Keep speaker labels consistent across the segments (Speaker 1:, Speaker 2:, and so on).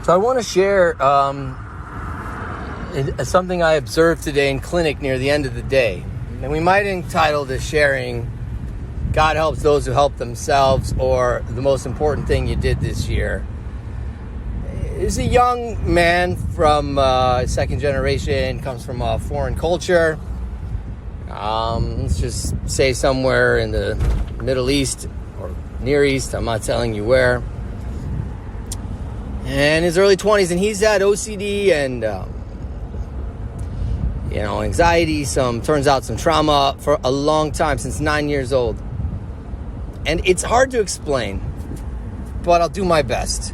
Speaker 1: So I want to share something I observed today in clinic near the end of the day. And we might entitle this sharing, God helps those who help themselves, or the most important thing you did this year. He's a young man from second generation, comes from a foreign culture. Let's just say somewhere in the Middle East or Near East. I'm not telling you where. And his early 20s, and he's had OCD and, anxiety, turns out some trauma for a long time, since 9 years old. And it's hard to explain, but I'll do my best.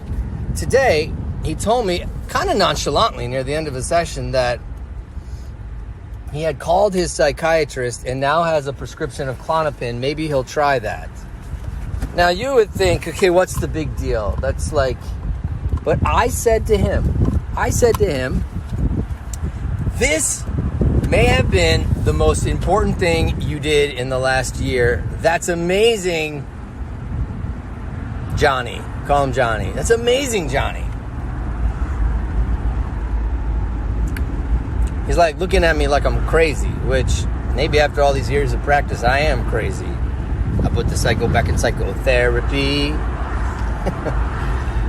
Speaker 1: Today, he told me, kind of nonchalantly near the end of a session, that he had called his psychiatrist and now has a prescription of Klonopin. Maybe he'll try that. Now, you would think, okay, what's the big deal? That's like... But I said to him, this may have been the most important thing you did in the last year. That's amazing, Johnny. Call him Johnny. That's amazing, Johnny. He's like looking at me like I'm crazy, which maybe after all these years of practice, I am crazy. I put the psycho back in psychotherapy.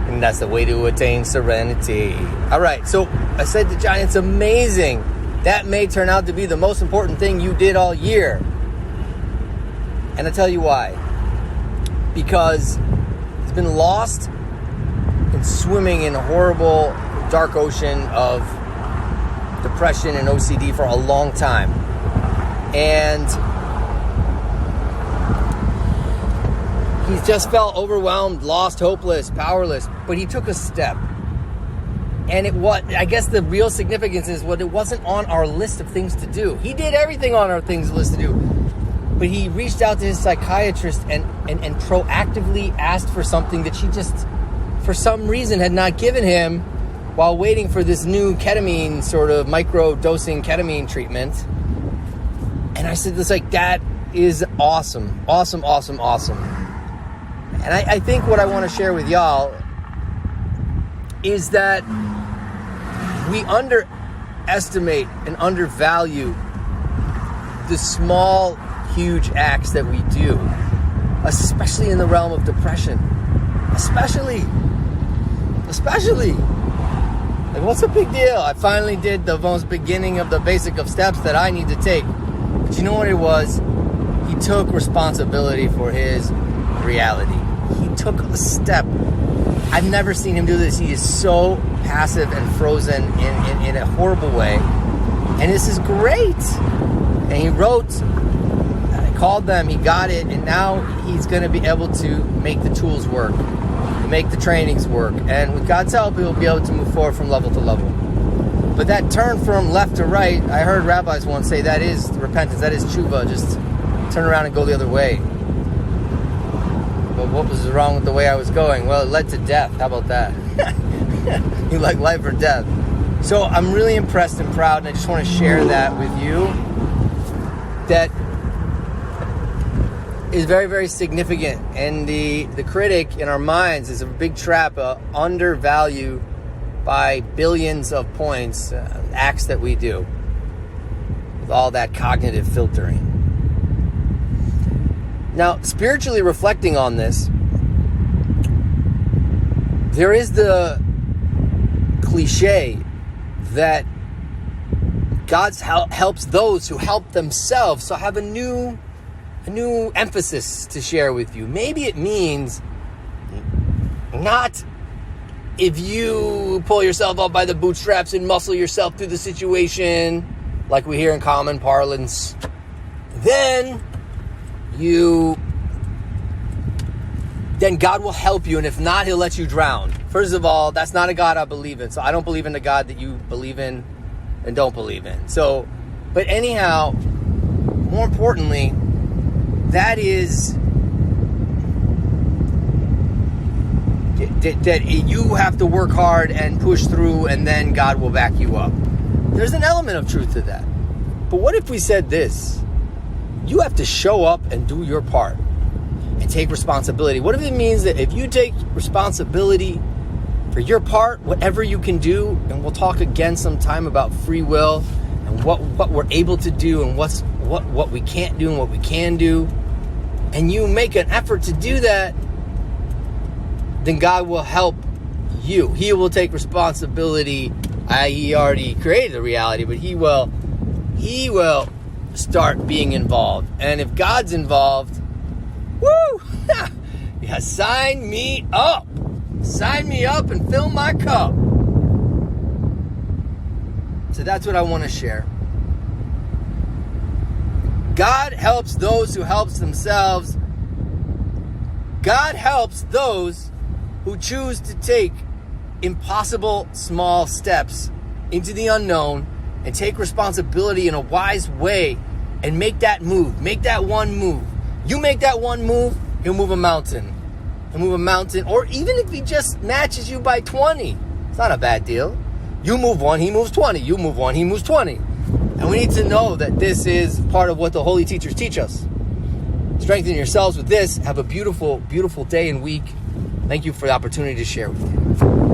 Speaker 1: And that's the way to attain serenity. All right, so I said to Johnny, it's amazing. That may turn out to be the most important thing you did all year. And I'll tell you why. Because he's been lost and swimming in a horrible, dark ocean of depression and OCD for a long time. And he's just felt overwhelmed, lost, hopeless, powerless. But he took a step. And I guess the real significance is it wasn't on our list of things to do. He did everything on our list to do. But he reached out to his psychiatrist and proactively asked for something that she just, for some reason, had not given him while waiting for this new ketamine, sort of micro-dosing ketamine treatment. And I said, that is awesome. Awesome, awesome, awesome. And I think what I want to share with y'all is that we underestimate and undervalue the small, huge acts that we do, especially in the realm of depression. Especially. Like, what's the big deal? I finally did the most beginning of the basic of steps that I need to take. But you know what it was? He took responsibility for his reality. He took a step. I've never seen him do this. He is so passive and frozen in a horrible way. And this is great. And he wrote, I called them, he got it, and now he's going to be able to make the tools work, make the trainings work. And with God's help, he'll be able to move forward from level to level. But that turn from left to right, I heard rabbis once say that is repentance, that is tshuva, just turn around and go the other way. But what was wrong with the way I was going? Well, it led to death. How about that? You like life or death? So I'm really impressed and proud, and I just want to share that with you. That is very, very significant. And the critic in our minds is a big trap, undervalue by billions of points, acts that we do with all that cognitive filtering. Now, spiritually reflecting on this, there is the cliche that God helps those who help themselves. So I have a new emphasis to share with you. Maybe it means not if you pull yourself up by the bootstraps and muscle yourself through the situation, like we hear in common parlance, then God will help you, and if not, he'll let you drown. First of all, that's not a God I believe in. So I don't believe in the God that you believe in and don't believe in. So, but anyhow, more importantly, that is that you have to work hard and push through, and then God will back you up. There's an element of truth to that. But what if we said this? You have to show up and do your part and take responsibility. What if it means that if you take responsibility For your part, whatever you can do, and we'll talk again sometime about free will and what we're able to do and what we can't do and what we can do, and you make an effort to do that, then God will help you. He will take responsibility. He already created the reality, but he will start being involved. And if God's involved, woo! Yeah, sign me up. Sign me up and fill my cup. So that's what I want to share. God helps those who helps themselves. God helps those who choose to take impossible small steps into the unknown and take responsibility in a wise way and make that move. Make that one move. You make that one move, he'll move a mountain. He'll move a mountain. Or even if he just matches you by 20, it's not a bad deal. You move one, he moves 20. You move one, he moves 20. And we need to know that this is part of what the holy teachers teach us. Strengthen yourselves with this. Have a beautiful, beautiful day and week. Thank you for the opportunity to share with you.